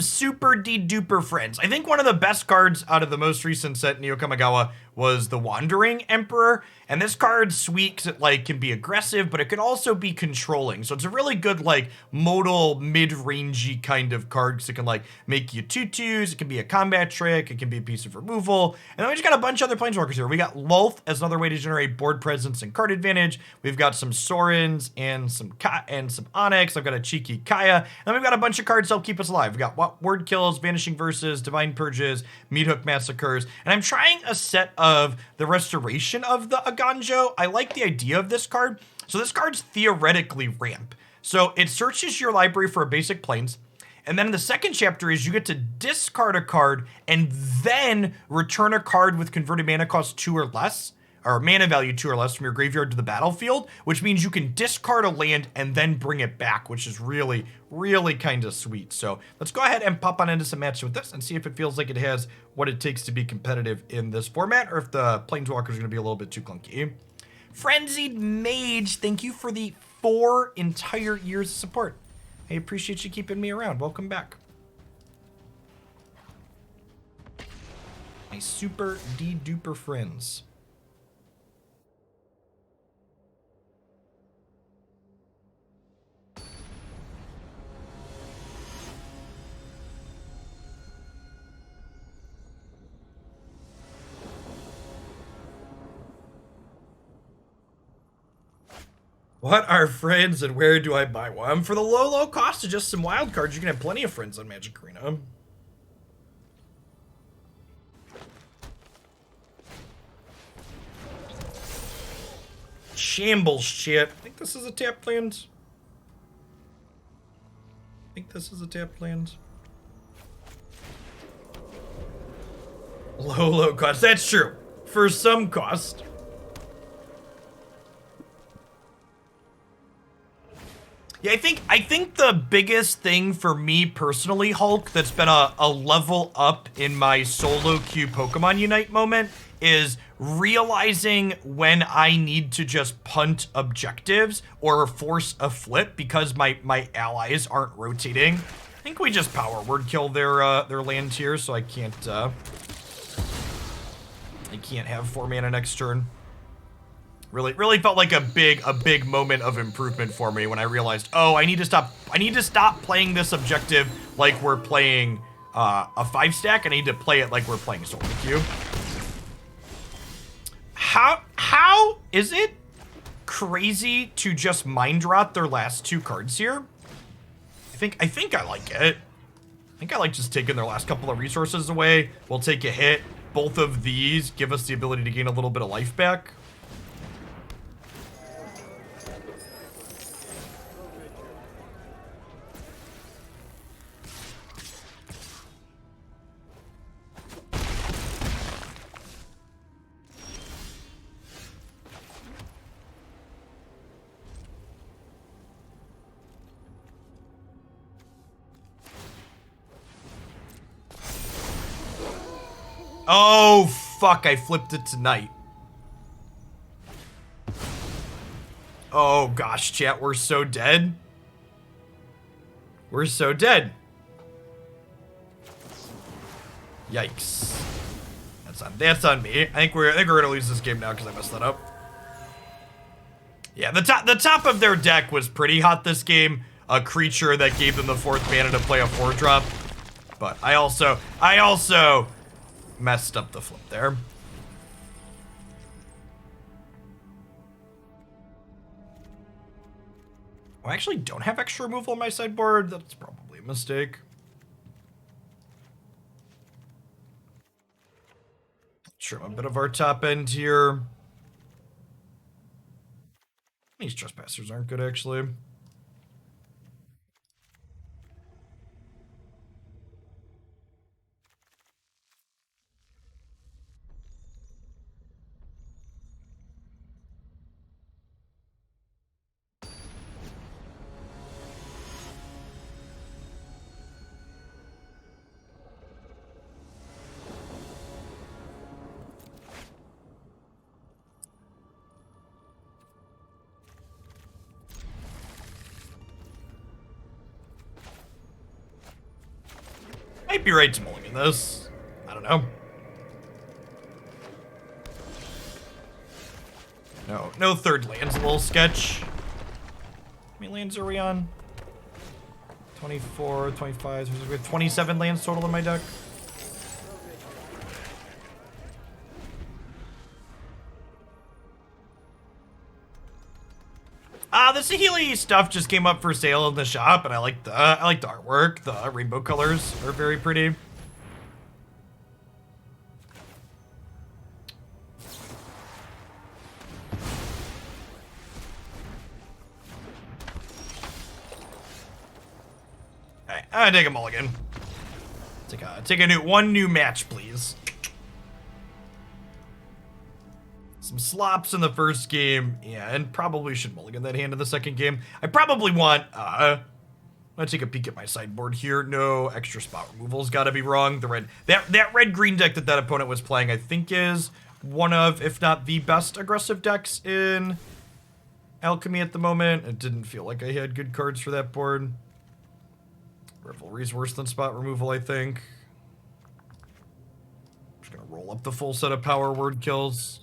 super de-duper friends. I think one of the best cards out of the most recent set, Neo Kamigawa, was the Wandering Emperor. And this card's sweet because it like can be aggressive, but it can also be controlling. So it's a really good like modal mid-rangey kind of card because it can like make you 2/2s. It can be a combat trick. It can be a piece of removal. And then we just got a bunch of other planeswalkers here. We got Lolth as another way to generate board presence and card advantage. We've got some Sorins and some Onyx. I've got a cheeky Kaya. And then we've got a bunch of cards to help keep us alive. We've got Word Kills, Vanishing Verses, Divine Purges, Meathook Massacres. And I'm trying a set of the Restoration of the Eiganjo. I like the idea of this card. So this card's theoretically ramp. So it searches your library for a basic planes. And then the second chapter is you get to discard a card and then return a card with converted mana cost 2 or less, or mana value 2 or less from your graveyard to the battlefield, which means you can discard a land and then bring it back, which is really, really kind of sweet. So let's go ahead and pop on into some matches with this and see if it feels like it has what it takes to be competitive in this format, or if the Planeswalker is going to be a little bit too clunky. Frenzied Mage, thank you for the 4 entire years of support. I appreciate you keeping me around. Welcome back. My super de-duper friends. What are friends and where do I buy one? For the low cost of just some wild cards, you can have plenty of friends on Magic Arena. Shambles shit. I think this is a tap land. Low cost. That's true. For some cost. Yeah, I think the biggest thing for me personally, Hulk, that's been a level up in my solo queue Pokemon Unite moment is realizing when I need to just punt objectives or force a flip because my allies aren't rotating. I think we just power word kill their land here, so I can't have 4 mana next turn. Really felt like a big moment of improvement for me when I realized, oh, I need to stop playing this objective like we're playing a 5-stack. I need to play it like we're playing solo queue. How is it crazy to just mind rot their last 2 cards here? I think I like it. I think I like just taking their last couple of resources away. We'll take a hit. Both of these give us the ability to gain a little bit of life back. Oh, fuck, I flipped it tonight. Oh, gosh, chat, we're so dead. We're so dead. Yikes. That's on me. I think we're gonna lose this game now because I messed that up. Yeah, the top of their deck was pretty hot this game. A creature that gave them the 4th mana to play a 4-drop. But I also messed up the flip there. I actually don't have extra removal on my sideboard. That's probably a mistake. Trim a bit of our top end here. These trespassers aren't good, actually. might be right to mulligan this. I don't know. No third land's a little sketch. How many lands are we on? 24, 25, we have 27 lands total in my deck. The Saheeli stuff just came up for sale in the shop, and I like the artwork. The rainbow colors are very pretty. Alright, I take a mulligan. Take a one new match, please. Some slops in the first game, yeah, and probably should mulligan that hand in the second game. I probably want, I'm gonna take a peek at my sideboard here. No extra spot removal's gotta be wrong. The red, that red-green deck that opponent was playing, I think is one of, if not the best aggressive decks in Alchemy at the moment. It didn't feel like I had good cards for that board. Revelry's worse than spot removal, I think. Just gonna roll up the full set of power word kills.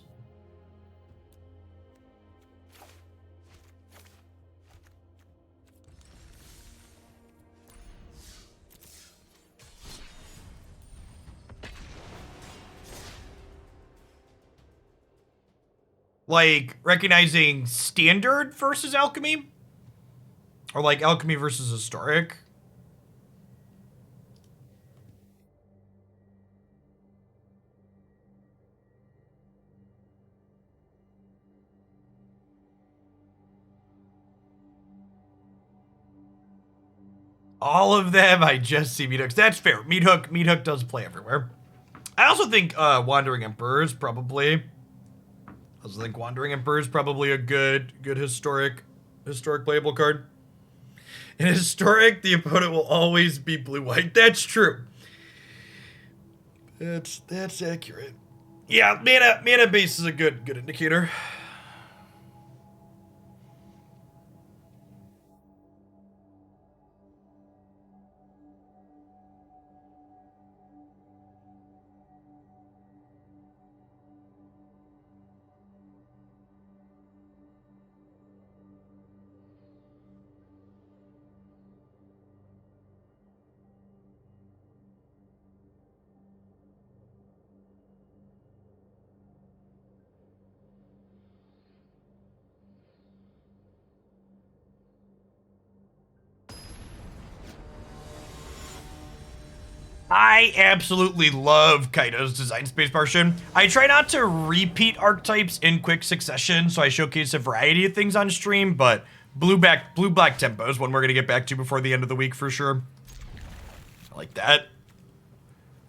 Like, recognizing standard versus alchemy? Or like alchemy versus historic? All of them, I just see Meathooks. That's fair. Meathook does play everywhere. I also think Wandering Emperor is probably... I also think Wandering Emperor is probably a good historic playable card. In historic, the opponent will always be blue-white. That's true. That's accurate. Yeah, mana base is a good indicator. I absolutely love Kaido's design space Martian. I try not to repeat archetypes in quick succession, so I showcase a variety of things on stream, but blue-black tempo is one we're gonna get back to before the end of the week for sure. I like that.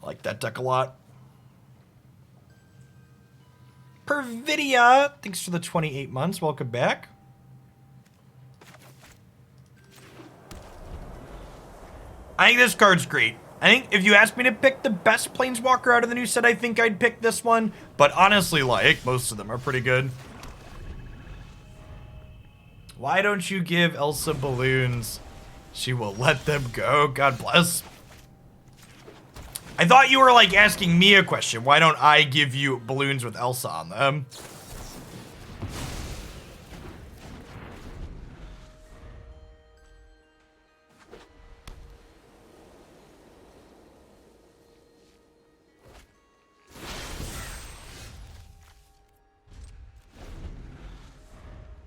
I like that deck a lot. Pervidia, thanks for the 28 months. Welcome back. I think this card's great. I think if you asked me to pick the best Planeswalker out of the new set, I think I'd pick this one. But honestly, like, most of them are pretty good. Why don't you give Elsa balloons? She will let them go. God bless. I thought you were, like, asking me a question. Why don't I give you balloons with Elsa on them?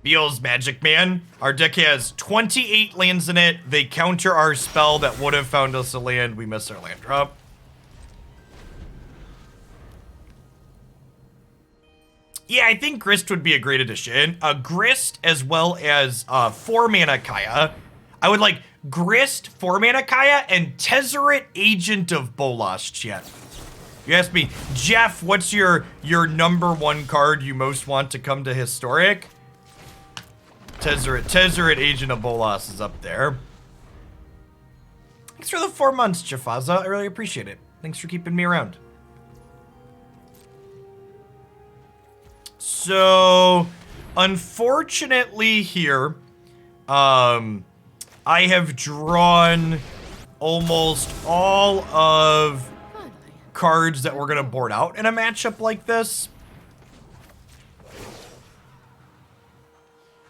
Beal's Magic Man. Our deck has 28 lands in it. They counter our spell that would have found us a land. We missed our land drop. Yeah, I think Grist would be a great addition. Grist as well as 4-mana Kaya. I would like Grist, 4-mana Kaya, and Tezzeret, Agent of Bolas, chat. You asked me, Jeff, what's your #1 card you most want to come to Historic? Tezzeret, Agent of Bolas is up there. Thanks for the 4 months, Jafaza. I really appreciate it. Thanks for keeping me around. So, unfortunately here, I have drawn almost all of cards that we're going to board out in a matchup like this.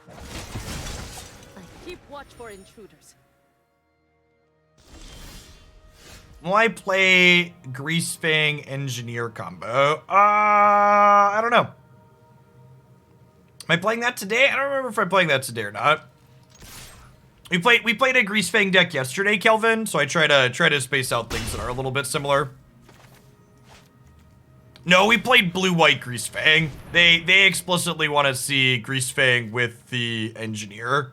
I keep watch for intruders. Will I play Greasefang Engineer combo? I don't know. Am I playing that today? I don't remember if I'm playing that today or not. We played a Greasefang deck yesterday, Kelvin, so I try to space out things that are a little bit similar. No, we played blue-white Greasefang. They explicitly want to see Greasefang with the Engineer.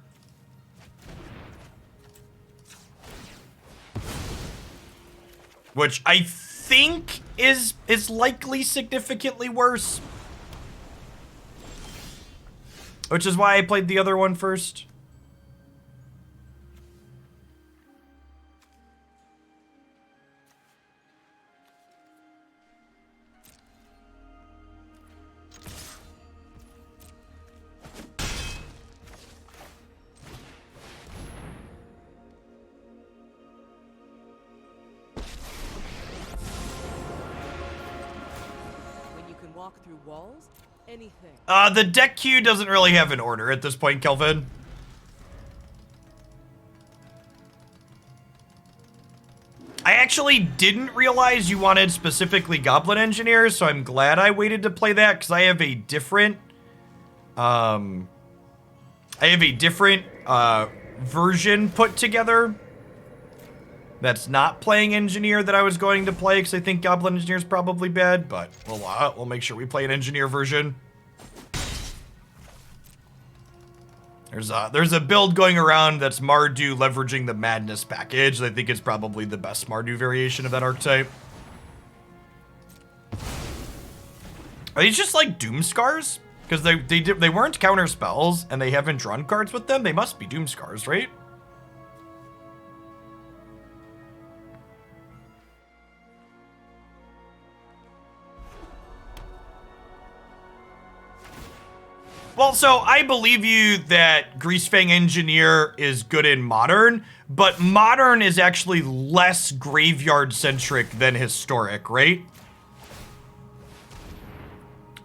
Which I think is likely significantly worse. Which is why I played the other one first. Walk through walls? Anything. The deck queue doesn't really have an order at this point, Kelvin. I actually didn't realize you wanted specifically Goblin Engineers, so I'm glad I waited to play that, because I have a different version put together that's not playing Engineer that I was going to play, because I think Goblin Engineer is probably bad, but we'll make sure we play an Engineer version. There's a build going around that's Mardu leveraging the Madness package. I think it's probably the best Mardu variation of that archetype. Are these just like Doom Scars? Because they weren't counter spells, and they haven't drawn cards with them. They must be Doom Scars, right? Well, so I believe you that Greasefang Engineer is good in Modern, but Modern is actually less graveyard-centric than Historic, right?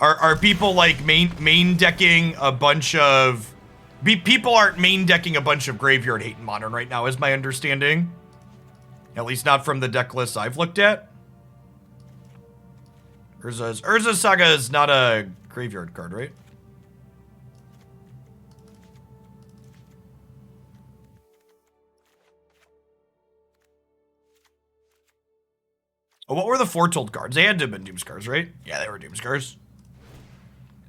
Are people like main decking a bunch of... People aren't main decking a bunch of graveyard hate in Modern right now, is my understanding. At least not from the deck lists I've looked at. Urza Saga is not a graveyard card, right? Oh, what were the Foretold cards? They had to have been Doomscars, right? Yeah, they were Doomscars.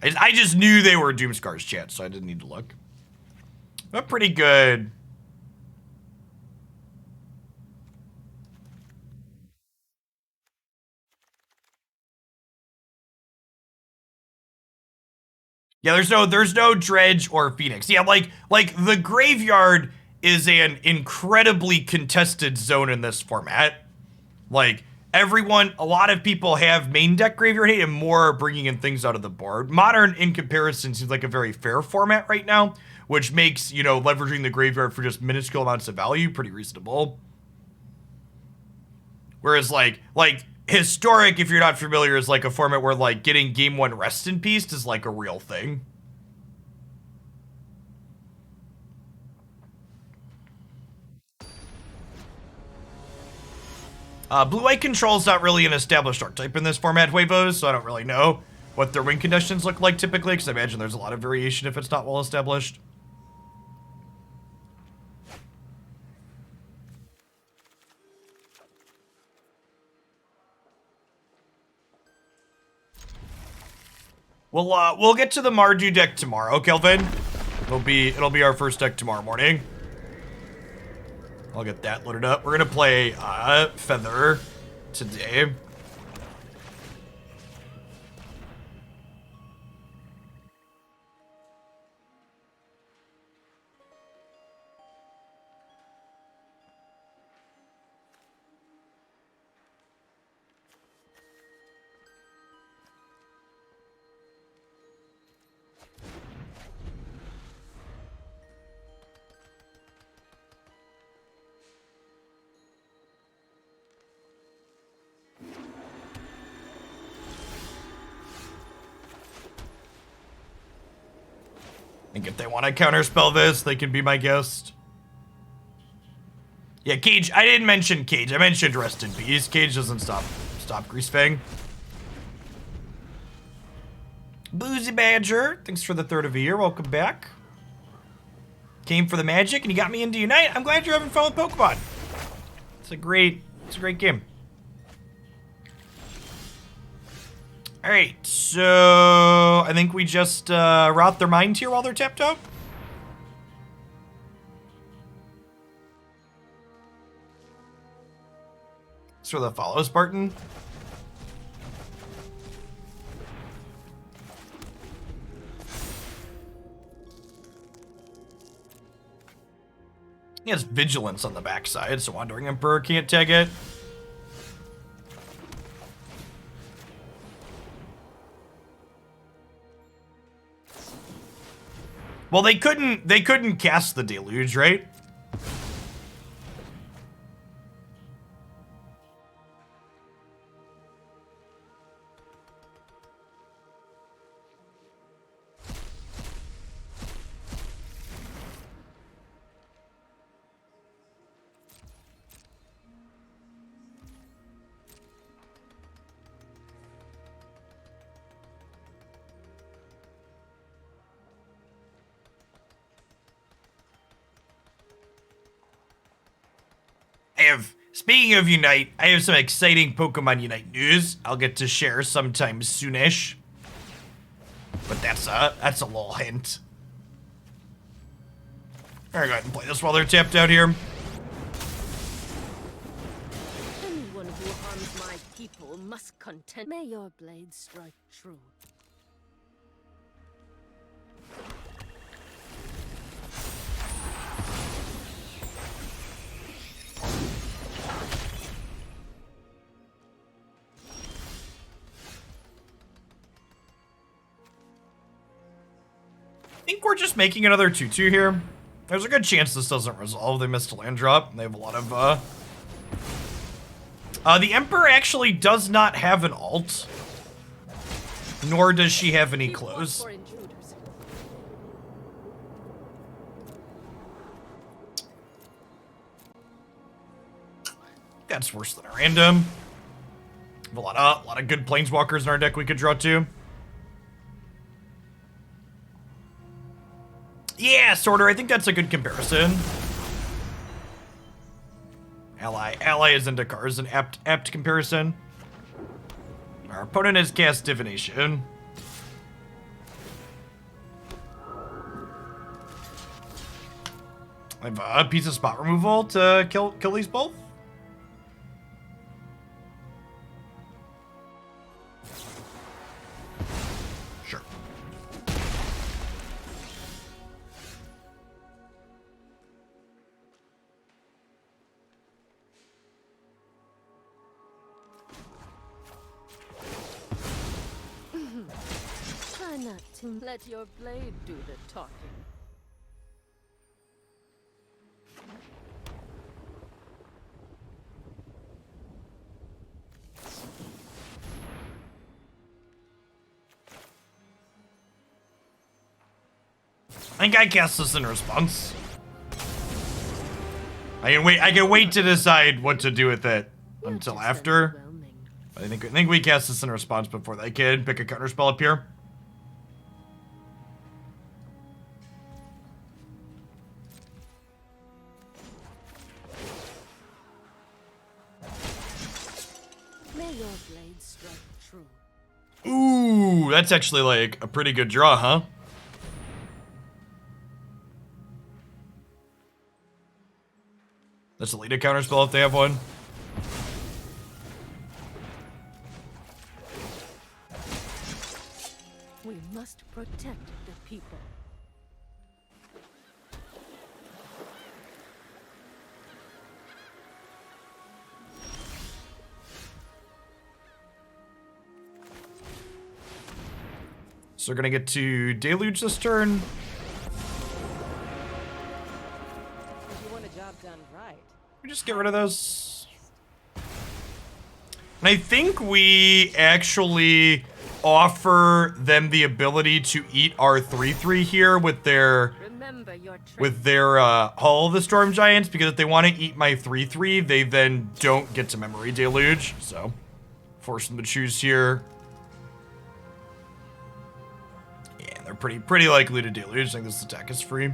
I just knew they were Doomscars, chat, so I didn't need to look. But pretty good. Yeah, there's no Dredge or Phoenix. Yeah, like the Graveyard is an incredibly contested zone in this format. Like, a lot of people have main deck Graveyard Hate and more are bringing in things out of the board. Modern, in comparison, seems like a very fair format right now, which makes, you know, leveraging the Graveyard for just minuscule amounts of value pretty reasonable. Whereas, like Historic, if you're not familiar, is like a format where, like, getting Game 1 Rest in Peace is, like, a real thing. Blue-White Control is not really an established archetype in this format, Huevos, so I don't really know what their win conditions look like typically, because I imagine there's a lot of variation if it's not well established. We'll get to the Mardu deck tomorrow, Kelvin. It'll be our first deck tomorrow morning. I'll get that loaded up. We're gonna play Feather today. think if they want to counterspell this, they can be my guest. Yeah, Cage. I didn't mention Cage. I mentioned Rest in Peace. Cage doesn't stop Greasefang. Boozy Badger, thanks for the 3rd of a year. Welcome back. Came for the magic and you got me into Unite. I'm glad you're having fun with Pokemon. It's a great game. All right, so I think we just route their mind here while they're tapped out. For the follow Spartan. He has Vigilance on the backside, so Wandering Emperor can't tag it. Well, they couldn't cast the Deluge, right? Speaking of Unite, I have some exciting Pokemon Unite news I'll get to share sometime soonish. But that's a little hint. Alright, go ahead and play this while they're tapped out here. Anyone who harms my people must contend. May your blade strike true. I think we're just making another 2/2 here. There's a good chance this doesn't resolve. They missed a land drop. They have a lot of, the Emperor actually does not have an ult. Nor does she have any close. That's worse than a random. We have a lot of good Planeswalkers in our deck we could draw too. Yeah, Sorter, I think that's a good comparison. Ally is into cards, an apt comparison. Our opponent has cast Divination. I have a piece of spot removal to kill these both. Sure. Try not to let your blade do the talking. I think I cast this in response. I can wait to decide what to do with it until after. I think we cast this in response before they can pick a counterspell up here. May your blade strike true. Ooh, that's actually like a pretty good draw, huh? Let's delete a counterspell if they have one. We must protect the people. So we're gonna get to Deluge this turn. If you want a job done right, We just get rid of those. And I think we actually offer them the ability to eat our 3/3 here with their Hull of the Storm Giants, because if they want to eat my 3/3, they then don't get to Memory Deluge. So, force them to choose here. Yeah, they're pretty likely to deluge. I think this attack is free.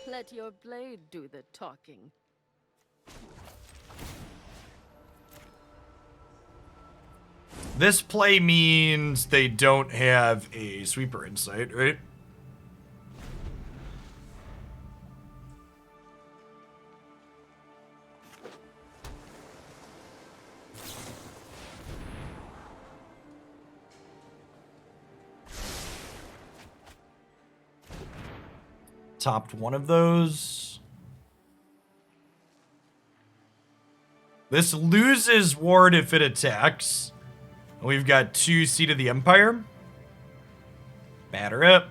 Let your blade do the talking. This play means they don't have a sweeper insight, right? Topped one of those. This loses ward if it attacks. We've got 2 Seat of the Empire. Batter up.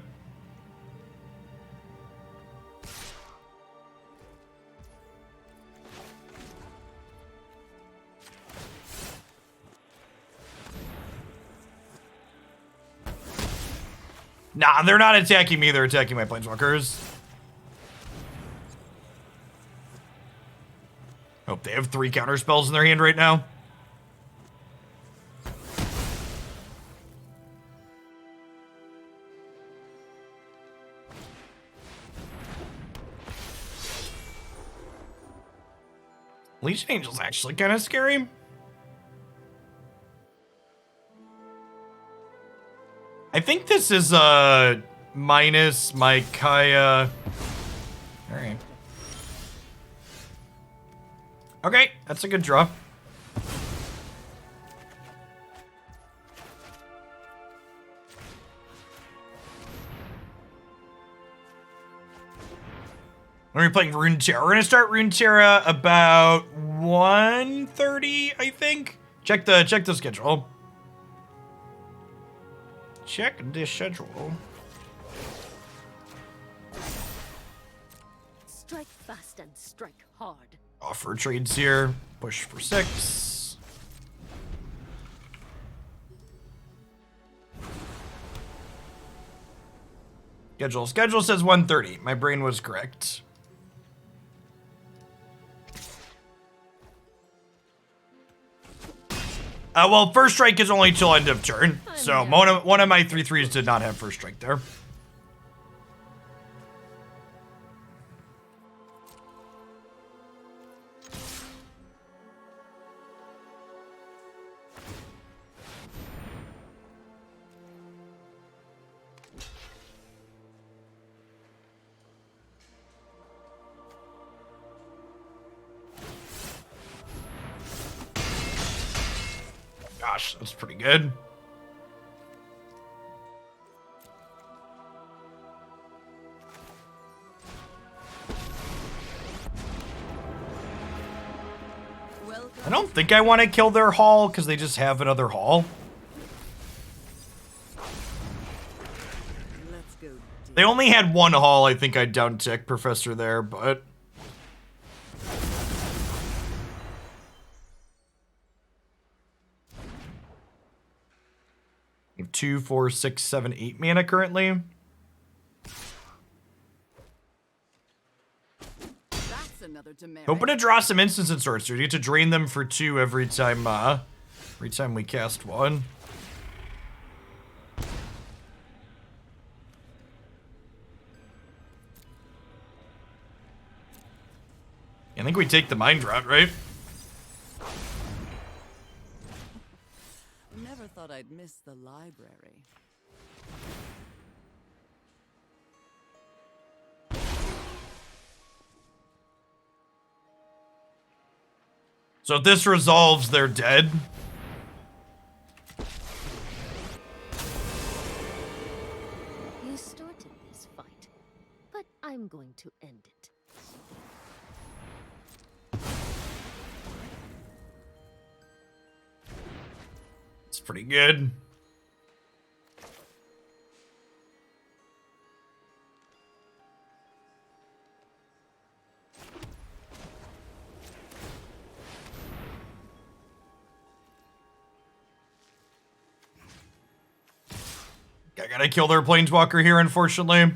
Nah, they're not attacking me, they're attacking my planeswalkers. Hope they have 3 counter spells in their hand right now. Legion Angel's actually kind of scary. I think this is minus my Kaya. All right. Okay, that's a good draw. When we're playing Rune Terra, we're gonna start Rune Terra about 1:30, I think. Check the schedule. Check the schedule. Strike fast and strike hard. Offer trades here. Push for 6. Schedule says 1:30. My brain was correct. Well, first strike is only till end of turn, so one of my 3/3s did not have first strike there. Gosh, that's pretty good. I don't think I want to kill their hall because they just have another hall. Let's go. They only had 1 hall. I think I'd down tick Professor there, but... We have 2, 4, 6, 7, 8 mana currently. That's another demerit. Hoping to draw some instants and sorcery. You get to drain them for 2 every time we cast 1. I think we take the mind route, right? Never thought I'd miss the library. So if this resolves, they're dead. You started this fight, but I'm going to end it. It's pretty good. I gotta kill their planeswalker here, unfortunately.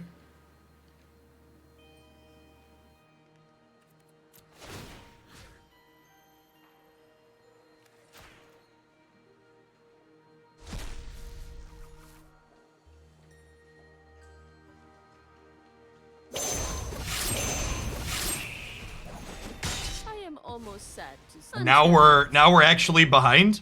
I am almost sad to see. Now we're actually behind.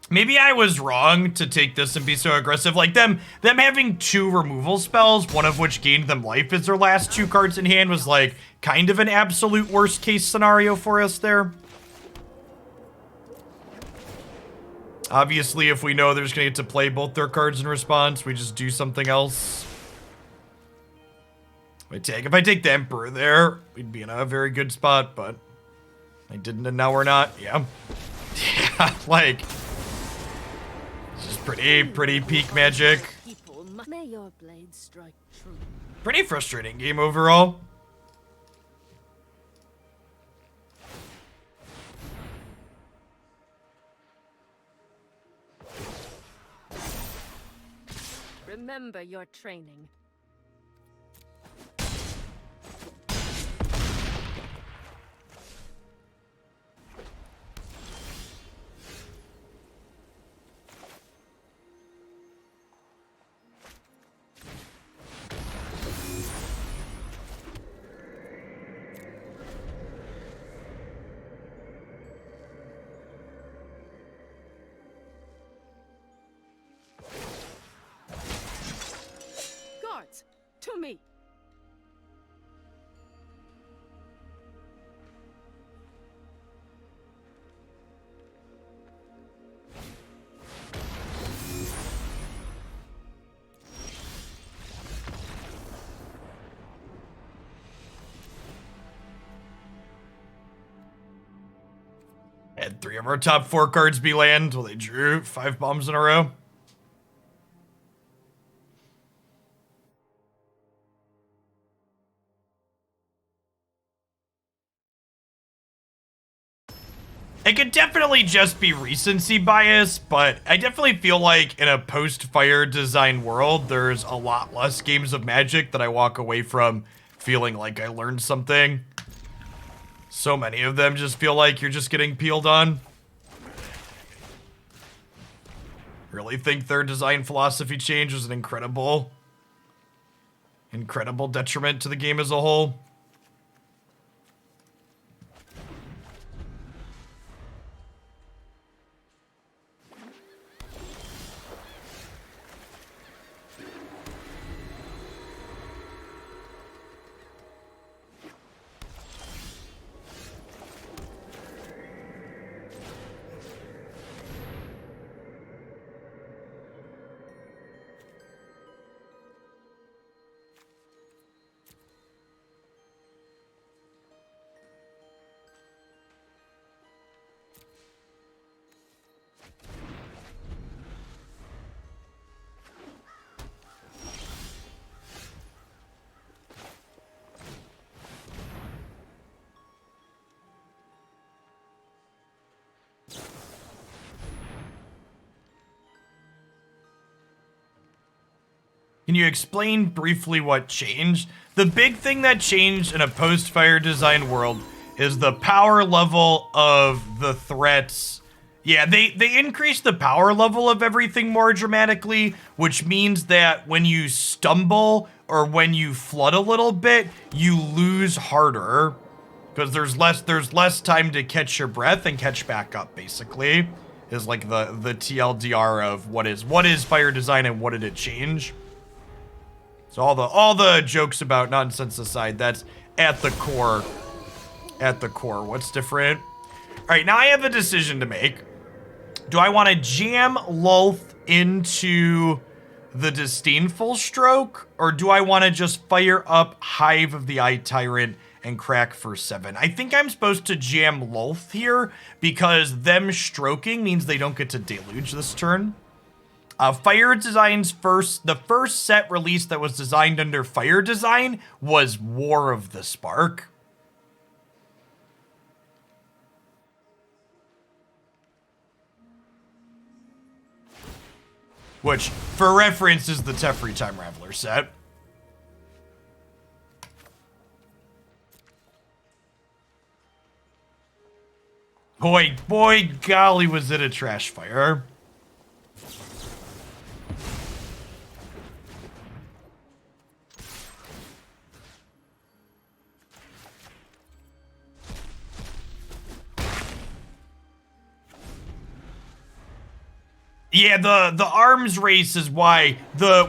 Maybe I was wrong to take this and be so aggressive. Like them having 2 removal spells, one of which gained them life as their last 2 cards in hand, was like kind of an absolute worst case scenario for us there. Obviously, if we know they're just gonna get to play both their cards in response, we just do something else. If I take the Emperor there, we'd be in a very good spot, but I didn't, and now we're not. Yeah. Yeah, like, this is pretty peak magic. May your blade strike true. Pretty frustrating game overall. Remember your training. Guards, to me. Had 3 of our top 4 cards be land. Well, they drew 5 bombs in a row. It could definitely just be recency bias, but I definitely feel like in a post-fire design world, there's a lot less games of Magic that I walk away from feeling like I learned something. So many of them just feel like you're just getting peeled on. Really think their design philosophy change was an incredible detriment to the game as a whole. Can you explain briefly what changed? The big thing that changed in a post-fire design world is the power level of the threats. Yeah, they increased the power level of everything more dramatically, which means that when you stumble or when you flood a little bit, you lose harder. Because there's less time to catch your breath and catch back up, basically. Is like the TLDR of what is fire design and what did it change. So all the jokes about nonsense aside, that's at the core. At the core, what's different? right, now I have a decision to make. Do I want to jam Lolth into the Disdainful Stroke, or do I want to just fire up Hive of the Eye Tyrant and crack for 7? I think I'm supposed to jam Lolth here because them stroking means they don't get to deluge this turn. Fire Design's the first set release that was designed under Fire Design was War of the Spark. Which, for reference, is the Teferi Time Raveler set. Boy, golly, was it a trash fire. Yeah, the arms race is why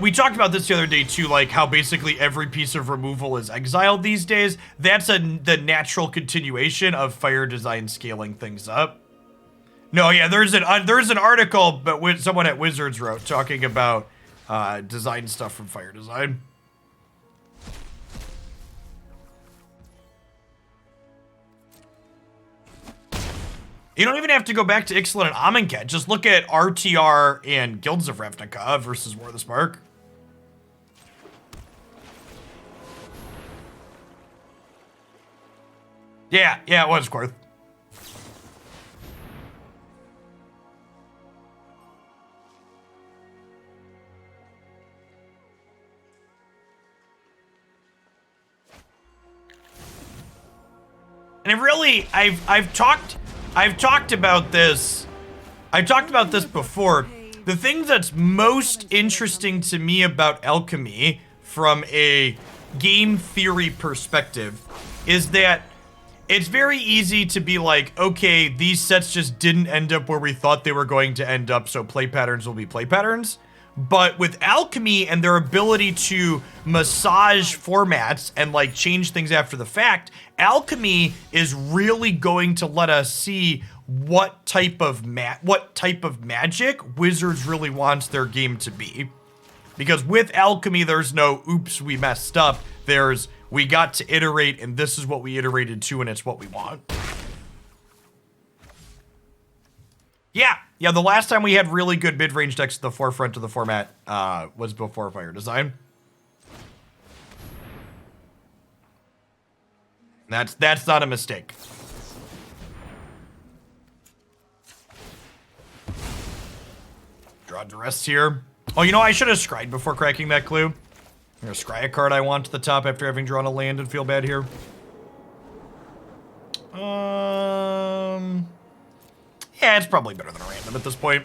we talked about this the other day too, like how basically every piece of removal is exiled these days. That's the natural continuation of Fire Design scaling things up. No, yeah, there's an article, but someone at Wizards wrote talking about design stuff from Fire Design. You don't even have to go back to Ixalan and Amonkhet. Just look at RTR and Guilds of Ravnica versus War of the Spark. Yeah, it was Quarth. And I've talked about this. I've talked about this before. The thing that's most interesting to me about Alchemy from a game theory perspective is that it's very easy to be like, okay, these sets just didn't end up where we thought they were going to end up, so play patterns will be play patterns. But with Alchemy and their ability to massage formats and like change things after the fact, Alchemy is really going to let us see what type of magic Wizards really wants their game to be. Because with Alchemy, there's no oops, we messed up. There's we got to iterate and this is what we iterated to and it's what we want. Yeah, the last time we had really good mid-range decks at the forefront of the format was before Fire Design. That's not a mistake. Draw Duress here. Oh, you know, I should have scryed before cracking that clue. I'm gonna scry a card I want to the top after having drawn a land and feel bad here. Yeah, it's probably better than a random at this point.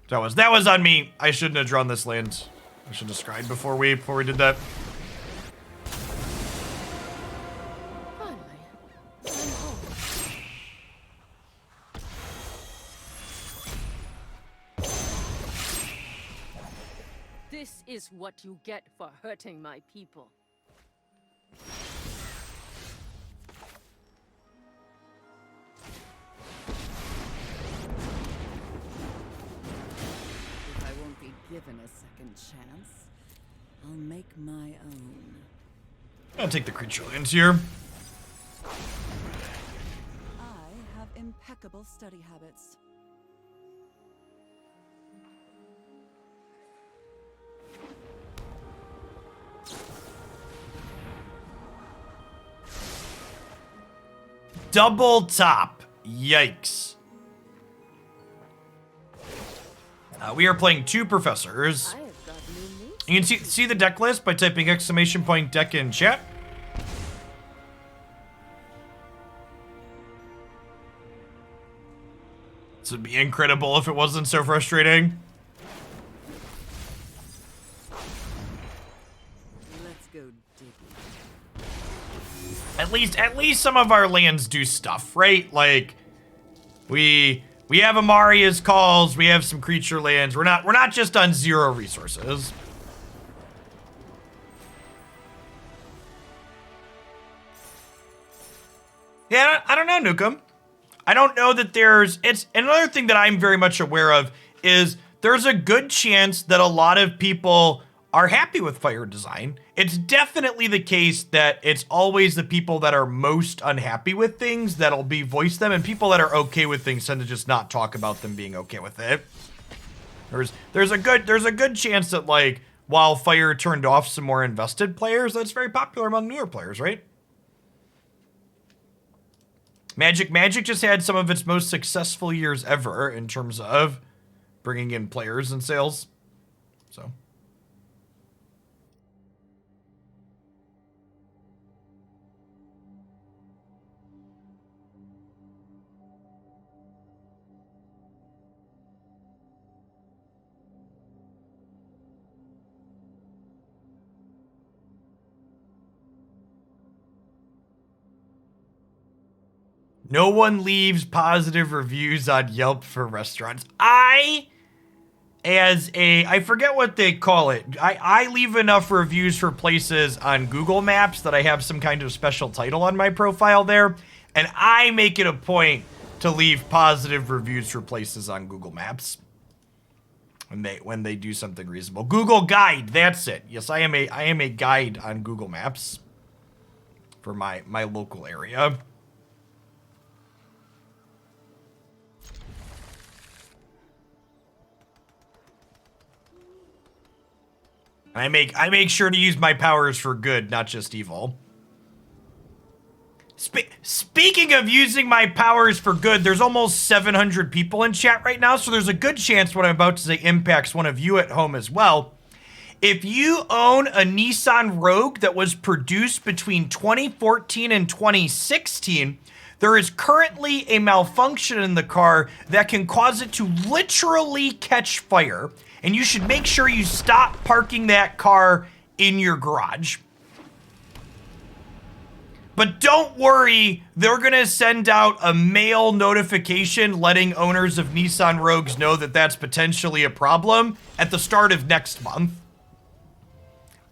That was on me. I shouldn't have drawn this land. I should have scryed before we did that. This is what you get for hurting my people. If I won't be given a second chance, I'll make my own. I'll take the creature lands here. I have impeccable study habits. Double top. Yikes. We are playing two professors. I have got new moves. You can see the deck list by typing ! deck in chat. This would be incredible if it wasn't so frustrating. Let's go digging. At least some of our lands do stuff, right? Like we have Emeria's calls, we have some creature lands. We're not just on zero resources. Yeah, I don't know, Nukem. I don't know that it's another thing that I'm very much aware of is there's a good chance that a lot of people are happy with fire design. It's definitely the case that it's always the people that are most unhappy with things that'll be voice them, and people that are okay with things tend to just not talk about them being okay with it. There's a good chance that, like, while fire turned off some more invested players, that's very popular among newer players, right? Magic just had some of its most successful years ever in terms of bringing in players and sales. So. No one leaves positive reviews on Yelp for restaurants. I forget what they call it. I leave enough reviews for places on Google Maps that I have some kind of special title on my profile there. And I make it a point to leave positive reviews for places on Google Maps when they do something reasonable. Google Guide, that's it. Yes, I am a guide on Google Maps for my local area. I make sure to use my powers for good, not just evil. Speaking of using my powers for good, there's almost 700 people in chat right now, so there's a good chance what I'm about to say impacts one of you at home as well. If you own a Nissan Rogue that was produced between 2014 and 2016, there is currently a malfunction in the car that can cause it to literally catch fire. And you should make sure you stop parking that car in your garage. But don't worry, they're gonna send out a mail notification letting owners of Nissan Rogues know that that's potentially a problem at the start of next month.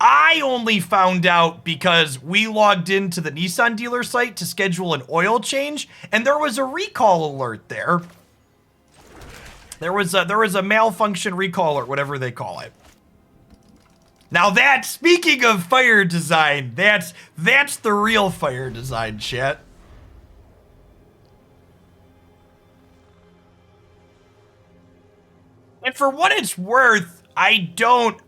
I only found out because we logged into the Nissan dealer site to schedule an oil change, and there was a recall alert there. There was a malfunction recall or whatever they call it. Now speaking of fire design, that's the real fire design, chat. And for what it's worth, I don't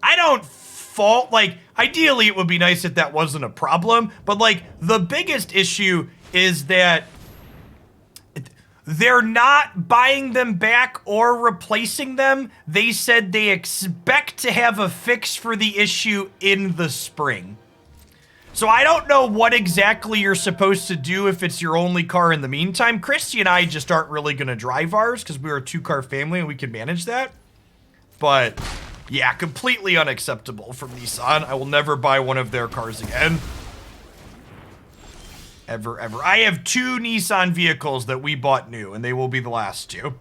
fault, like, ideally it would be nice if that wasn't a problem, but like the biggest issue is that they're not buying them back or replacing them. They said they expect to have a fix for the issue in the spring. So I don't know what exactly you're supposed to do if it's your only car in the meantime. Christy and I just aren't really going to drive ours because we're a 2-car family and we can manage that. But yeah, completely unacceptable from Nissan. I will never buy one of their cars again. Ever. I have 2 Nissan vehicles that we bought new, and they will be the last 2.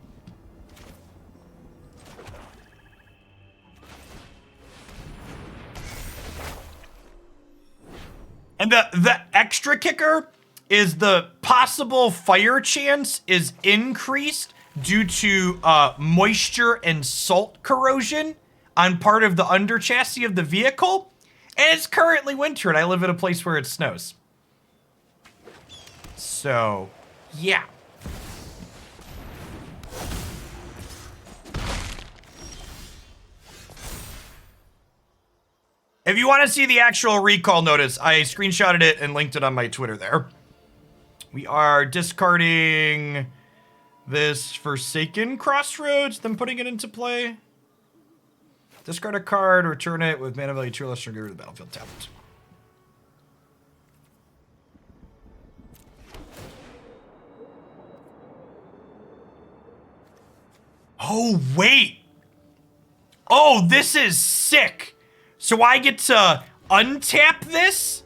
And the extra kicker is the possible fire chance is increased due to moisture and salt corrosion on part of the under chassis of the vehicle. And it's currently winter, and I live in a place where it snows. So, yeah. If you want to see the actual recall notice, I screenshotted it and linked it on my Twitter there. We are discarding this Forsaken Crossroads, then putting it into play. Discard a card, return it with mana value 2 or less, or go to the battlefield tapped. Oh, wait. Oh, this is sick. So I get to untap this?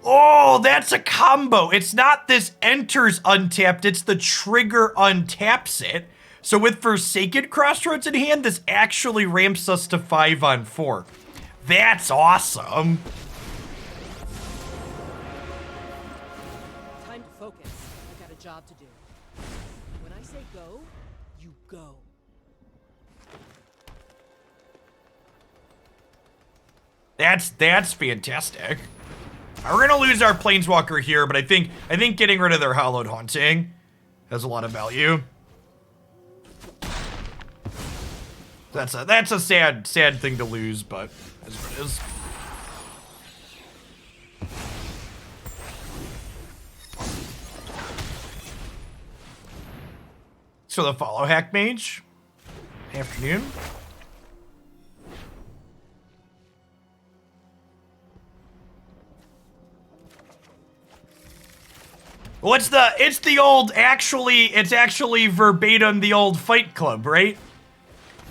Oh, that's a combo. It's not this enters untapped, it's the trigger untaps it. So with Forsaken Crossroads in hand, this actually ramps us to 5 on 4. That's awesome. Time to focus. I That's fantastic. We're gonna lose our Planeswalker here, but I think getting rid of their Hallowed Haunting has a lot of value. That's a sad thing to lose, but that's what it is. So the follow Hack Mage. Afternoon. Well, it's actually verbatim the old Fight Club, right?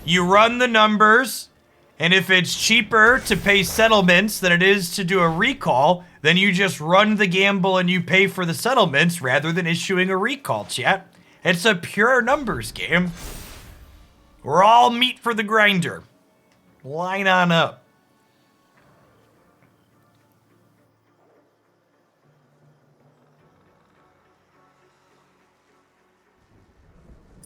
You run the numbers, and if it's cheaper to pay settlements than it is to do a recall, then you just run the gamble and you pay for the settlements rather than issuing a recall, chat. It's a pure numbers game. We're all meat for the grinder. Line on up.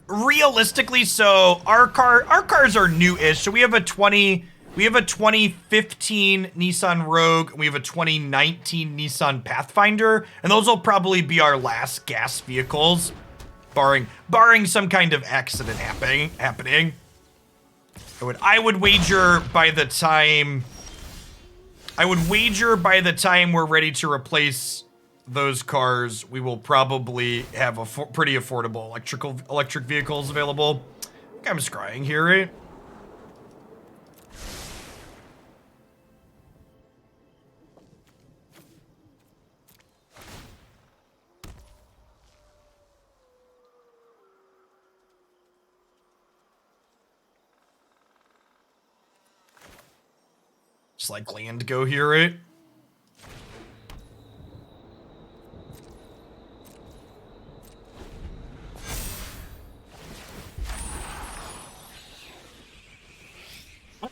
Realistically, so our cars are new-ish. So we have a 2015 Nissan Rogue, and we have a 2019 Nissan Pathfinder, and those will probably be our last gas vehicles, barring some kind of accident happening. I would wager by the time we're ready to replace those cars, we will probably have a pretty affordable electric vehicles available. I think I'm scrying here, right? Just like land go here, right?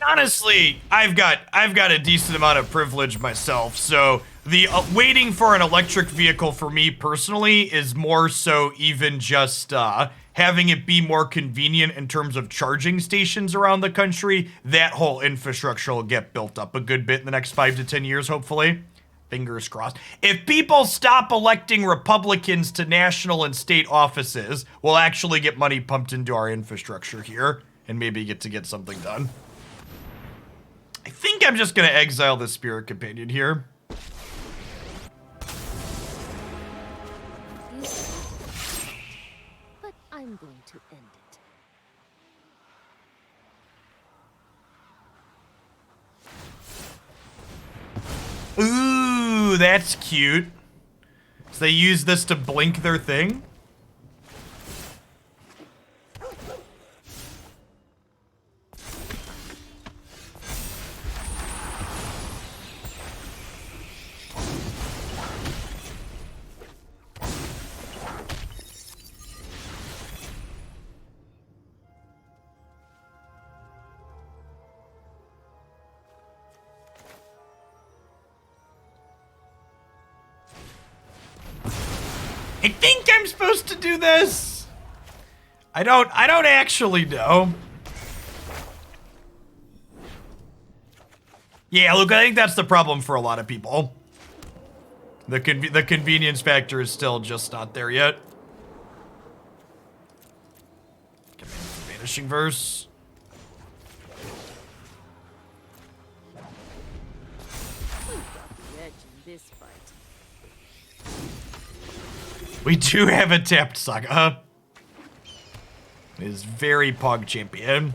Honestly, I've got a decent amount of privilege myself, so the waiting for an electric vehicle for me personally is more so even just having it be more convenient in terms of charging stations around the country. That whole infrastructure will get built up a good bit in the next 5 to 10 years, hopefully. Fingers crossed. If people stop electing Republicans to national and state offices, we'll actually get money pumped into our infrastructure here and maybe get something done. I think I'm just gonna exile the Spirit Companion here. But I'm going to end it. Ooh, that's cute. So they use this to blink their thing? I think I'm supposed to do this. I don't actually know. Yeah, look, I think that's the problem for a lot of people. The convenience factor is still just not there yet. Vanishing Verse. We do have a tapped Saga. It is very Pog champion.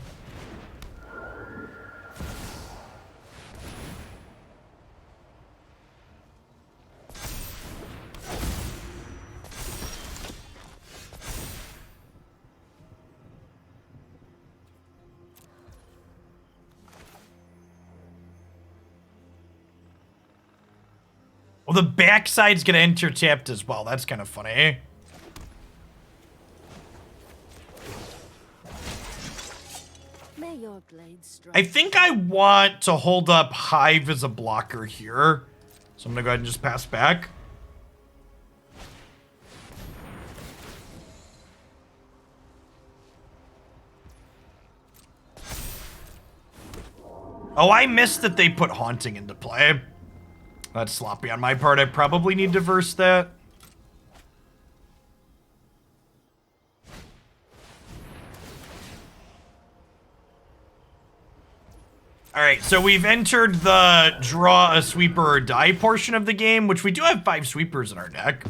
Well, the backside's gonna enter tapped as well. That's kind of funny. May your blade strike. I think I want to hold up Hive as a blocker here. So I'm gonna go ahead and just pass back. Oh, I missed that they put Haunting into play. That's sloppy on my part. I probably need to verse that. Alright, so we've entered the draw a sweeper or die portion of the game, which we do have 5 sweepers in our deck.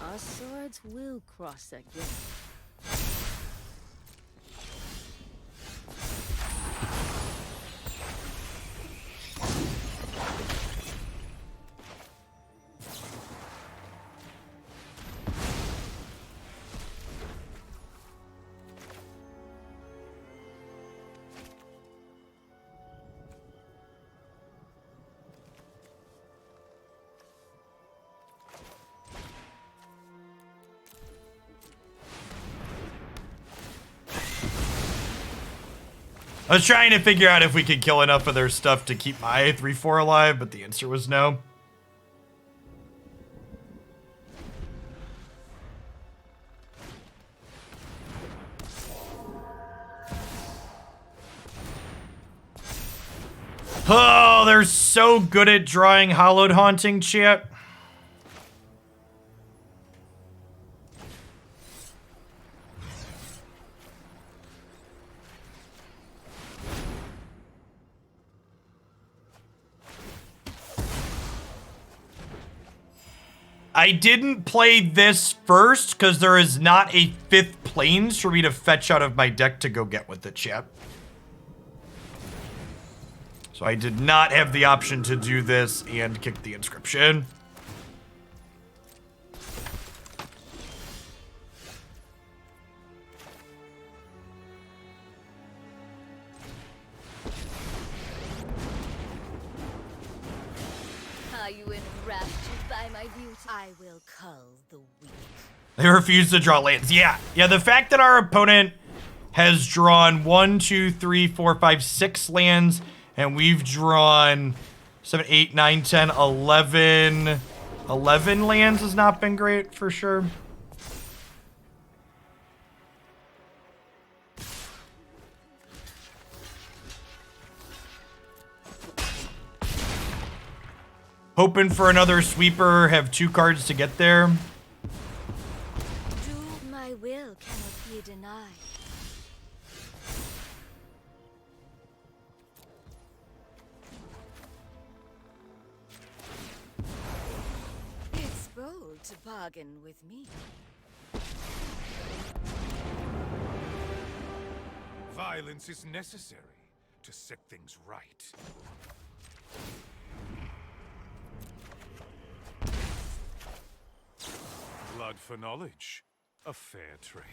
Our swords will cross again. I was trying to figure out if we could kill enough of their stuff to keep my 3-4 alive, but the answer was no. Oh, they're so good at drawing Hallowed Haunting, chat. I didn't play this first because there is not a 5th planes for me to fetch out of my deck to go get with it, chat. So I did not have the option to do this and kick the inscription. Are you enraptured by my beauty? I will cull the weak. They refuse to draw lands. Yeah, the fact that our opponent has drawn 1, 2, 3, 4, 5, 6 lands, and we've drawn 7, 8, 9, 10, 11 lands has not been great for sure. Hoping for another sweeper, have 2 cards to get there. Do my will cannot be denied. It's bold to bargain with me. Violence is necessary to set things right. Blood for knowledge. A fair trade.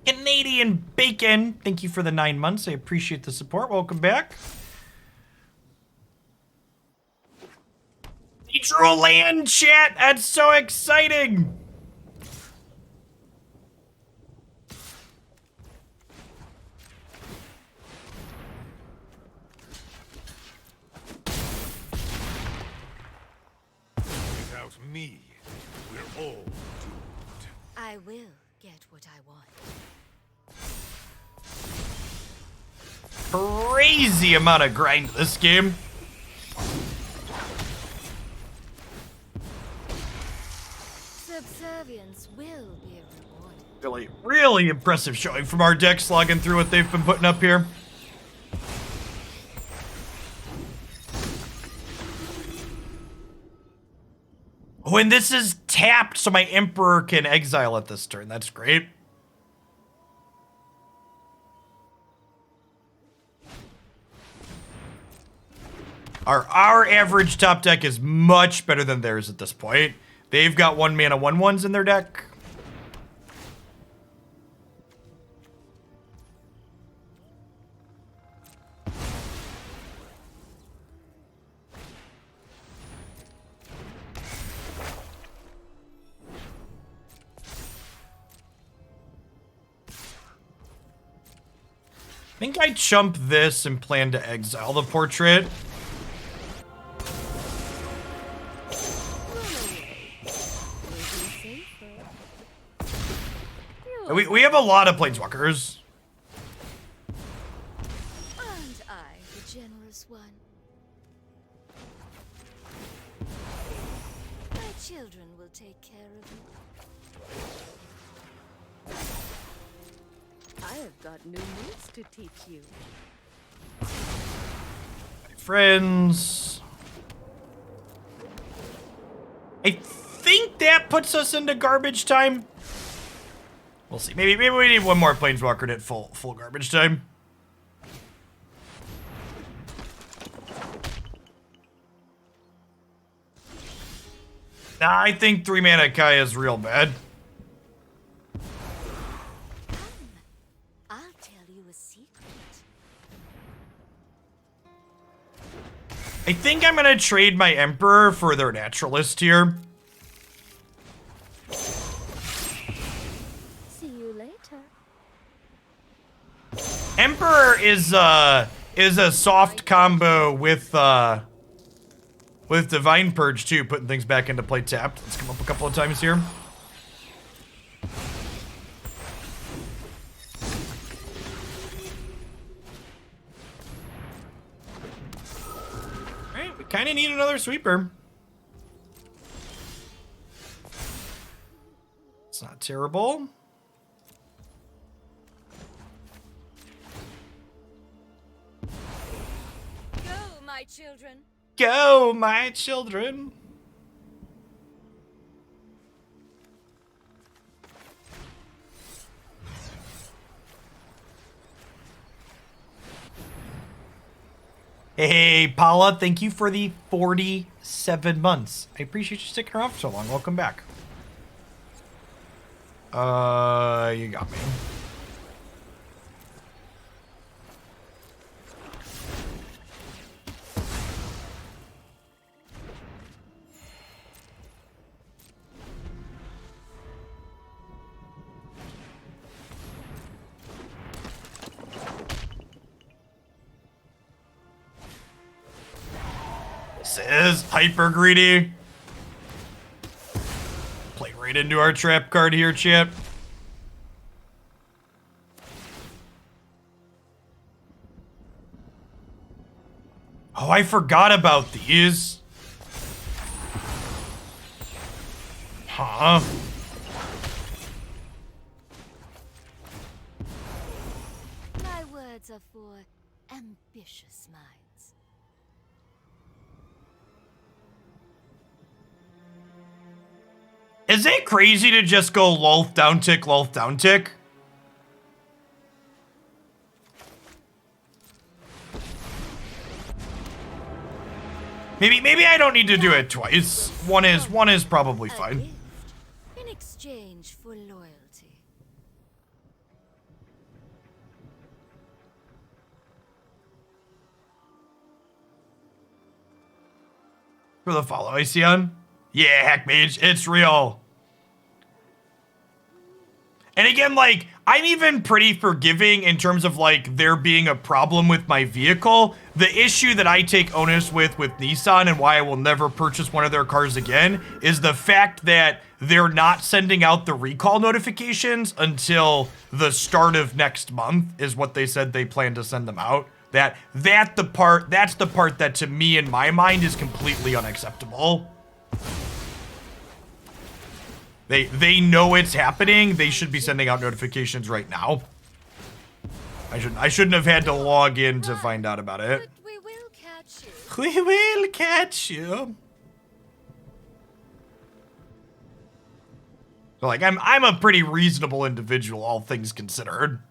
Canadian Bacon, thank you for the 9 months. I appreciate the support. Welcome back. He drew a land, chat. That's so exciting. Without me, we're all doomed. I will get what I want. Crazy amount of grind this game. Subservience will be rewarded. Really impressive showing from our deck, slogging through what they've been putting up here. Oh, and this is tapped, so my Emperor can exile at this turn. That's great. Our average top deck is much better than theirs at this point. They've got 1 mana 1/1s in their deck. I think I chump this and plan to exile the portrait. We have a lot of planeswalkers. Aren't I the generous one? My children will take care of you. I have got new moves to teach you. Friends. I think that puts us into garbage time. We'll see. Maybe we need one more planeswalker at full garbage time. Nah, I think 3-mana Kaya is real bad. I'll tell you a secret. I think I'm gonna trade my Emperor for their Naturalist here. See you later. Emperor is a soft combo with Divine Purge too, putting things back into play tapped. Let's come up a couple of times here. Alright, we kinda need another sweeper. It's not terrible. Go, my children. Go, my children. Hey, Paula, thank you for the 47 months. I appreciate you sticking around for so long. Welcome back. You got me. This is hyper greedy. Play right into our trap card here, chip. Oh, I forgot about these. Huh? My words are for ambitious minds. Is it crazy to just go Lolth down tick, Lolth down tick? Maybe I don't need to do it twice. One is probably A fine. gift in exchange for loyalty. For the follow, Iceon? Yeah, Heck Mage, it's real. And again, like, I'm even pretty forgiving in terms of, like, there being a problem with my vehicle. The issue that I take onus with Nissan and why I will never purchase one of their cars again is the fact that they're not sending out the recall notifications until the start of next month is what they said they plan to send them out. That's the part that to me in my mind is completely unacceptable. They know it's happening. They should be sending out notifications right now. I shouldn't have had to log in to find out about it. But we will catch you. We will catch you. So like I'm a pretty reasonable individual, all things considered.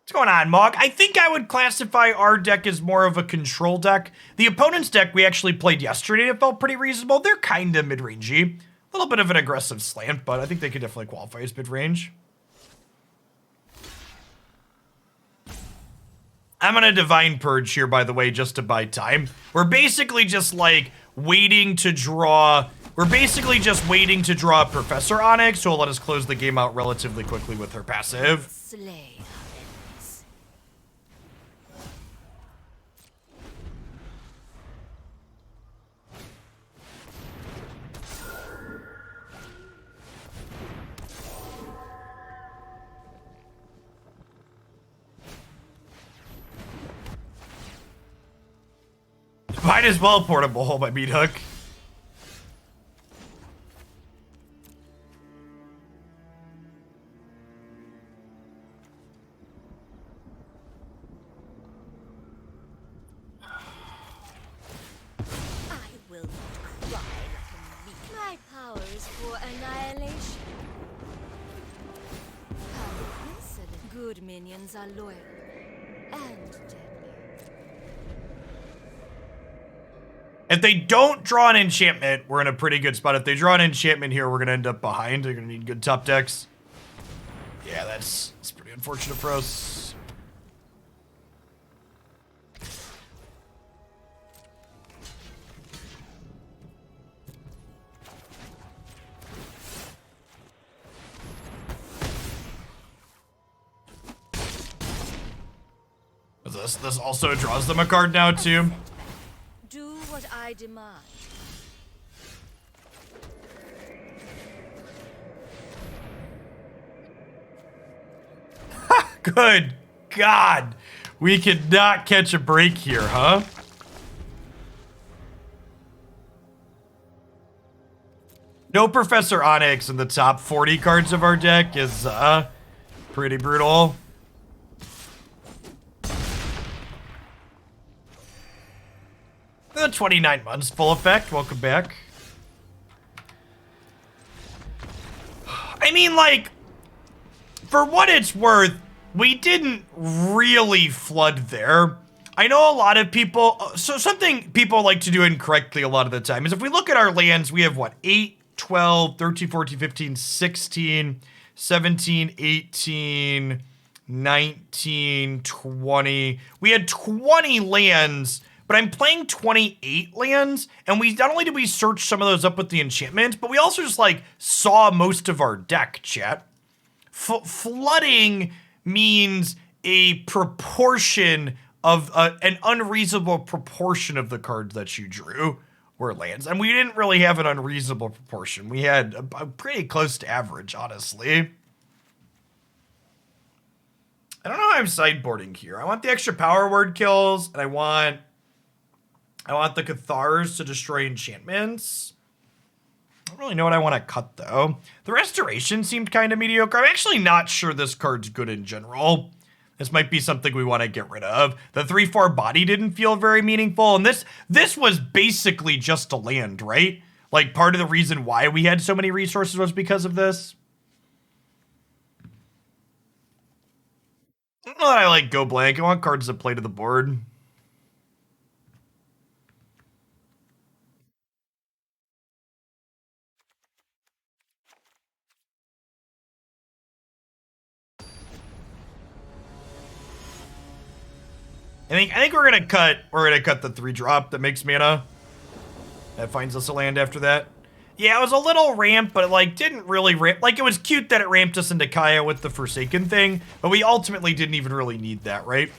What's going on, Mog? I think I would classify our deck as more of a control deck. The opponent's deck we actually played yesterday, it felt pretty reasonable. They're kind of mid-rangey. A little bit of an aggressive slant, but I think they could definitely qualify as mid-range. I'm gonna Divine Purge here, by the way, just to buy time. We're basically just, like, waiting to draw We're basically just waiting to draw Professor Onyx, who will let us close the game out relatively quickly with her passive. Slay our enemies. Might as well portable hole my Meathook. I will not cry like a meat. My power is for annihilation. How insolent. Good minions are loyal and deadly. If they don't draw an enchantment, we're in a pretty good spot. If they draw an enchantment here, we're going to end up behind. They're going to need good top decks. Yeah, that's pretty unfortunate for us. This also draws them a card now, too. Do what I demand. Good God. We could not catch a break here, huh? No Professor Onyx in the top 40 cards of our deck is pretty brutal. The 29 months full effect. Welcome back. I mean, like, for what it's worth, we didn't really flood there. I know a lot of people, so something people like to do incorrectly a lot of the time is if we look at our lands, we have what, 8, 12, 13, 14, 15, 16, 17, 18, 19, 20. We had 20 lands, but I'm playing 28 lands, and not only did we search some of those up with the enchantment, but we also just like saw most of our deck, chat. Flooding means a proportion of an unreasonable proportion of the cards that you drew were lands, and we didn't really have an unreasonable proportion. We had a pretty close to average, honestly. I don't know how I'm sideboarding here. I want the extra power word kills, and I want the Cathars to destroy enchantments. I don't really know what I want to cut, though. The Restoration seemed kind of mediocre. I'm actually not sure this card's good in general. This might be something we want to get rid of. The 3/4 body didn't feel very meaningful, and this was basically just a land, right? Like, part of the reason why we had so many resources was because of this. I don't know that I like go blank. I want cards that play to the board. I think we're gonna cut the 3-drop that makes mana. That finds us a land after that. Yeah, it was a little ramp, but it like didn't really ramp. Like, it was cute that it ramped us into Kaya with the Forsaken thing, but we ultimately didn't even really need that, right?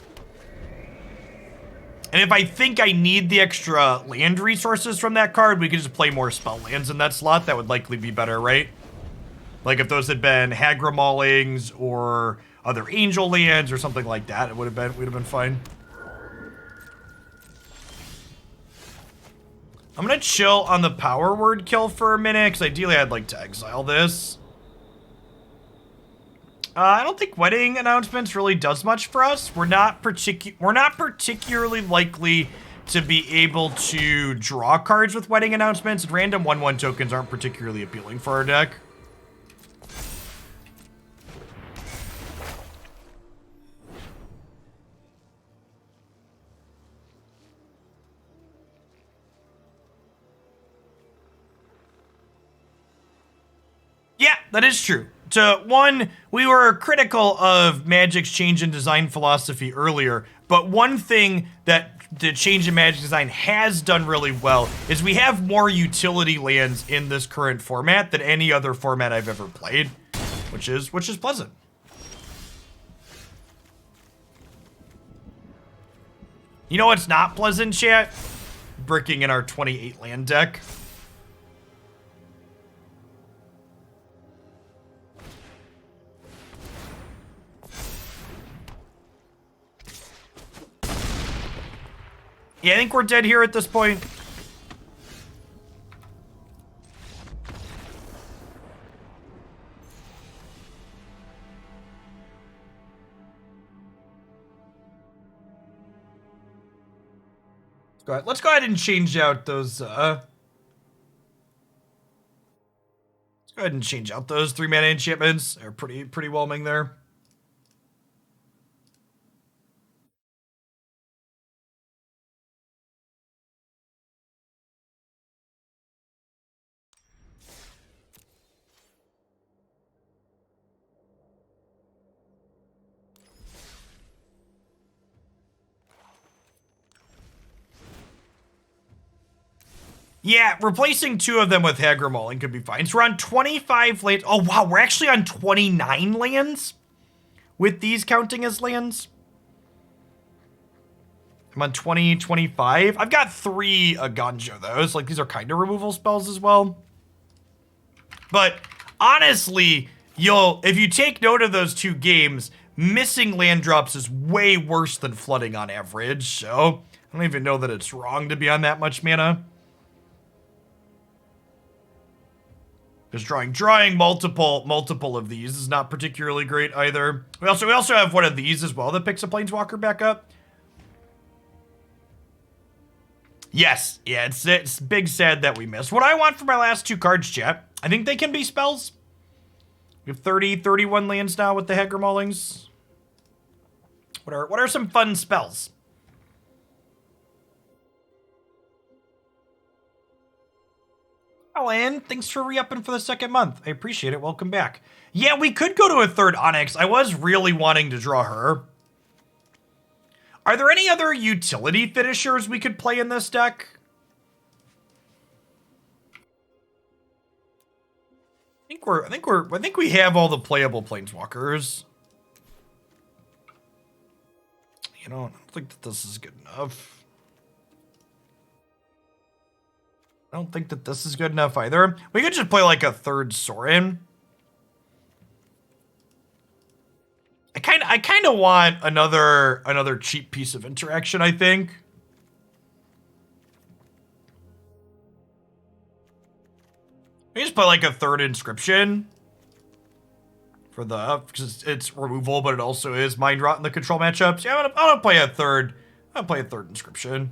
And if I think I need the extra land resources from that card, we could just play more spell lands in that slot. That would likely be better, right? Like, if those had been Hagra Maulings or other angel lands or something like that, we'd have been fine. I'm gonna chill on the power word kill for a minute, because ideally I'd like to exile this. I don't think wedding announcements really does much for us. We're not particularly likely to be able to draw cards with wedding announcements. Random 1/1 tokens aren't particularly appealing for our deck. Yeah, that is true. one, we were critical of Magic's change in design philosophy earlier, but one thing that the change in Magic design has done really well is we have more utility lands in this current format than any other format I've ever played, which is pleasant. You know what's not pleasant, chat? Bricking in our 28 land deck. Yeah, I think we're dead here at this point. Let's go ahead and change out those, let's go ahead and change out those 3-mana enchantments. They're pretty whelming there. Yeah, replacing 2 of them with Hagra Mauling could be fine. So we're on 25 lands. Oh, wow, we're actually on 29 lands with these counting as lands. I'm on 20, 25. I've got 3 Eiganjo, though. So, like, these are kind of removal spells as well. But honestly, if you take note of those 2 games, missing land drops is way worse than flooding on average. So I don't even know that it's wrong to be on that much mana. Because drawing multiple of these is not particularly great either. We also have one of these as well that picks a Planeswalker back up. Yes, yeah, it's big sad that we missed. What I want for my last 2 cards, chat, I think they can be spells. We have 31 lands now with the Hagra Maulings. What are some fun spells? Oh, and thanks for re-upping for the 2nd month. I appreciate it. Welcome back. Yeah, we could go to a 3rd Onyx. I was really wanting to draw her. Are there any other utility finishers we could play in this deck? I think we have all the playable Planeswalkers. You know, I don't think that this is good enough. I don't think that this is good enough either. We could just play like a 3rd Sorin. I kind of want another cheap piece of interaction, I think. We just play like a 3rd Inscription for because it's removal, but it also is Mind Rot in the control matchups. Yeah, I'm gonna play a 3rd. I'm gonna play a 3rd Inscription.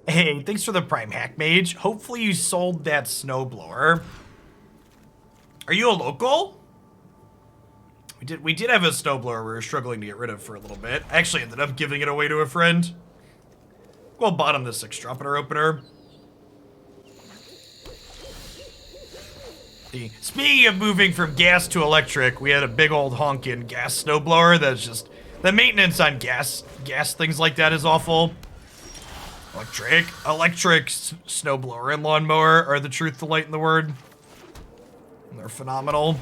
Hey, thanks for the Prime Hack Mage. Hopefully you sold that snowblower. Are you a local? We did have a snowblower we were struggling to get rid of for a little bit. I actually ended up giving it away to a friend. We'll bottom the 6-drop in our opener. Speaking of moving from gas to electric, we had a big old honkin' gas snowblower that's just... The maintenance on gas things like that is awful. Electric snowblower and lawnmower are the truth, the light, and the word. And they're phenomenal.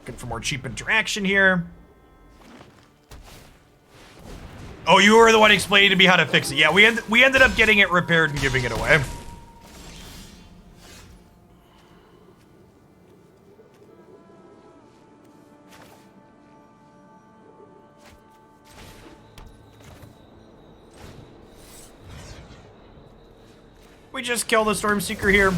Looking for more cheap interaction here. Oh, you were the one explaining to me how to fix it. Yeah, we ended up getting it repaired and giving it away. We just kill the Stormseeker here.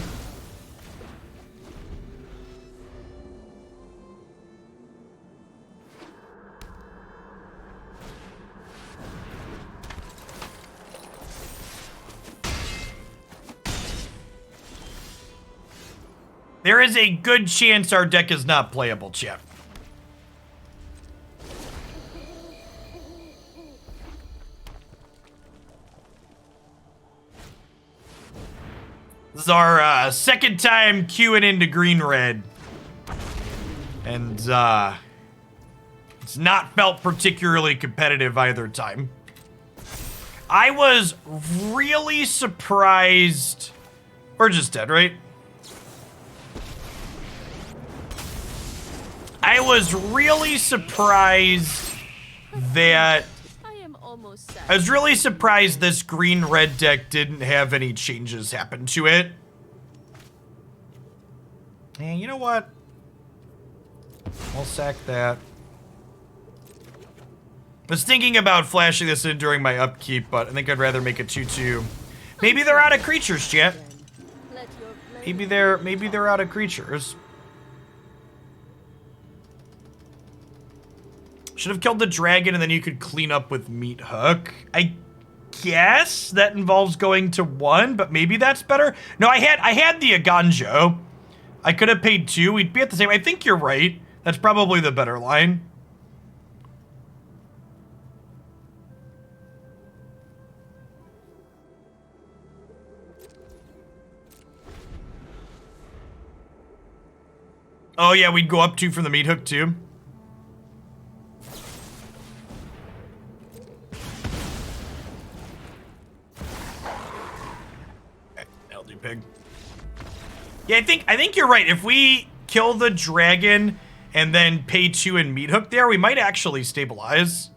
There is a good chance our deck is not playable, chat. This is our second time queuing into green-red. And, it's not felt particularly competitive either time. I was really surprised... We're just dead, right? I was really surprised that... I was really surprised this green-red deck didn't have any changes happen to it. And you know what? I'll sack that. I was thinking about flashing this in during my upkeep, but I think I'd rather make a 2/2. Maybe they're out of creatures, chat. Maybe they're out of creatures. Should have killed the dragon and then you could clean up with Meathook. I guess that involves going to 1, but maybe that's better. No, I had the Eiganjo. I could have paid 2. We'd be at the same. I think you're right. That's probably the better line. Oh yeah, we'd go up 2 from the Meathook too. Pig. Yeah, I think you're right. If we kill the dragon and then pay 2 and Meathook there, we might actually stabilize.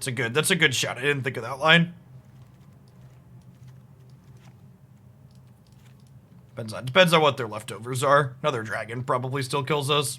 That's a good shot. I didn't think of that line. Depends on what their leftovers are. Another dragon probably still kills us.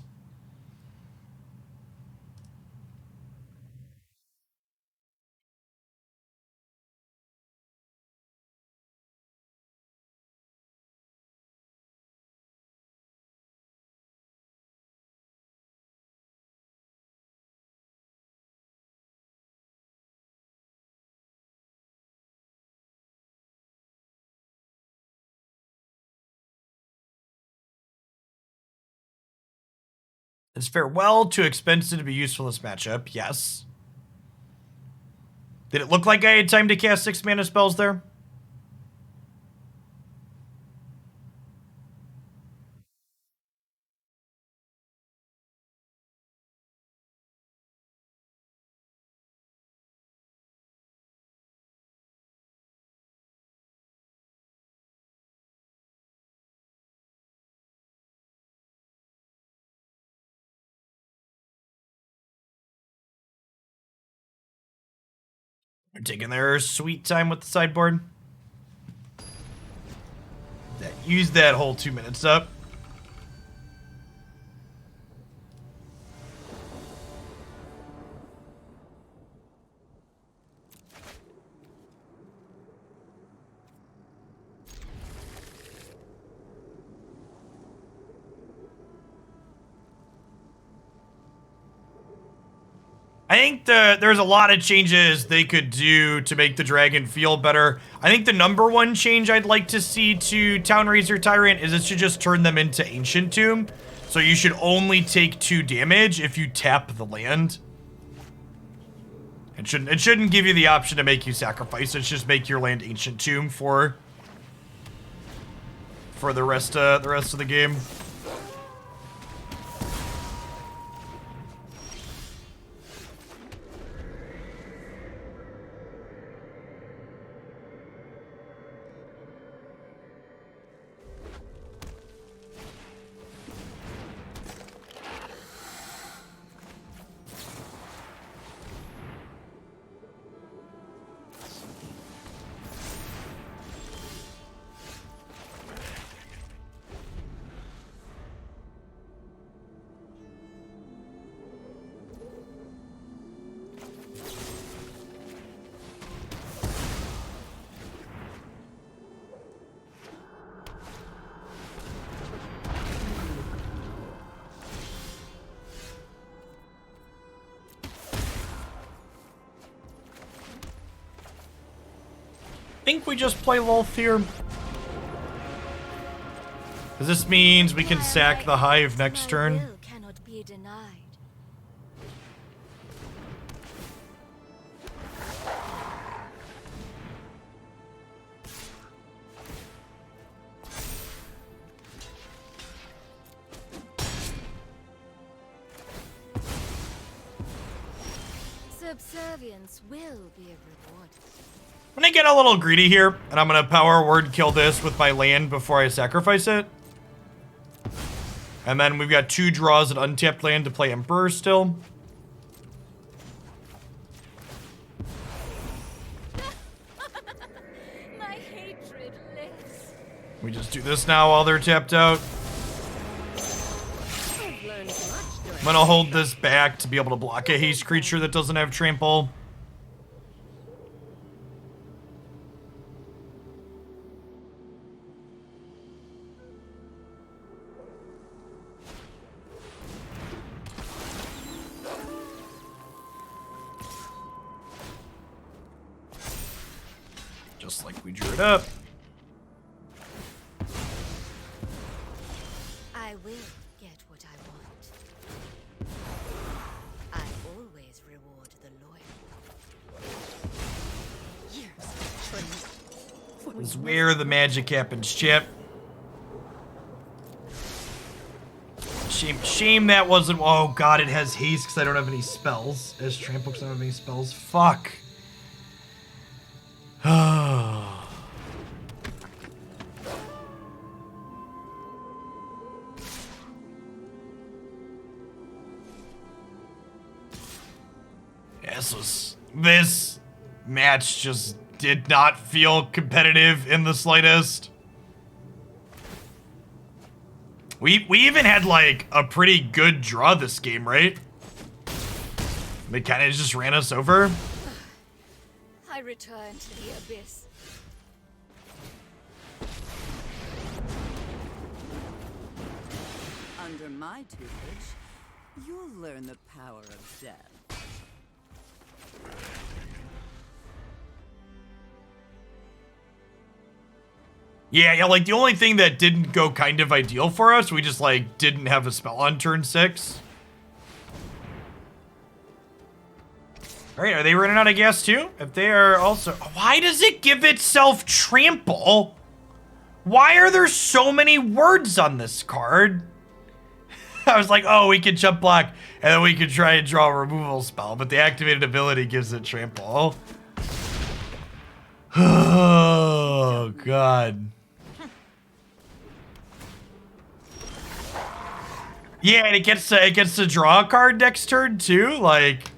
Is farewell too expensive to be useful in this matchup? Yes. Did it look like I had time to cast 6 mana spells there? They're taking their sweet time with the sideboard. Use that whole 2 minutes up. I think there's a lot of changes they could do to make the dragon feel better. I think the number one change I'd like to see to Townraiser Tyrant is it should just turn them into Ancient Tomb. So you should only take 2 damage if you tap the land. It shouldn't give you the option to make you sacrifice. It's just make your land Ancient Tomb for the rest of the game. I think we just play Lolth here. Because this means we can sack the Hive next turn. My will cannot be denied. Subservience will be a reward. I'm gonna get a little greedy here, and I'm gonna power word kill this with my land before I sacrifice it. And then we've got 2 draws at untapped land to play Emperor still. My hatred lives. We just do this now while they're tapped out. I've learned much during I'm gonna hold this back to be able to block a haste creature that doesn't have trample. Just like we drew it up. I will get what I want. I always reward the loyal. Years of training. This is where the magic happens, Chip. Shame that wasn't. Oh god, it has haste because I don't have any spells. It has trample because I don't have any spells. Fuck. This match just did not feel competitive in the slightest. We even had like a pretty good draw this game, right? They kind of just ran us over. I return to the abyss. Under my tutelage, you'll learn the power of death. Yeah, like the only thing that didn't go kind of ideal for us, we just like didn't have a spell on turn 6. All right, are they running out of gas too? If they are also, why does it give itself trample? Why are there so many words on this card? I was like, oh, we can jump block, and then we can try and draw a removal spell, but the activated ability gives it trample. Oh, God. Yeah, and it gets to draw a card next turn, too, like...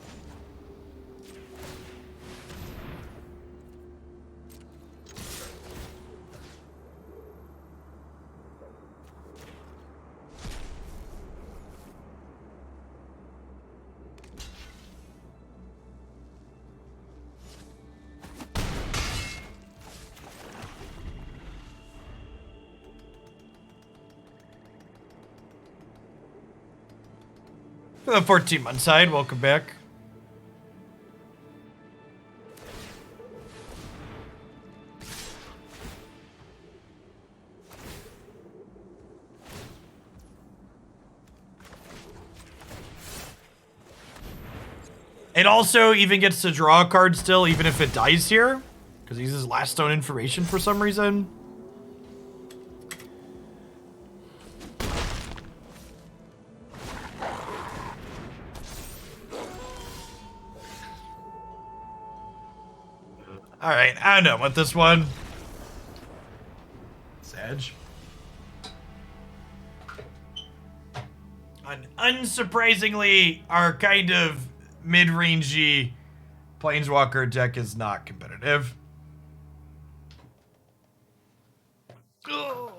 For the 14-month side, welcome back. It also even gets to draw a card still, even if it dies here, because he uses last stone information for some reason. All right, I don't know about this one. Sag. Unsurprisingly, our kind of mid-rangey Planeswalker deck is not competitive. Ugh.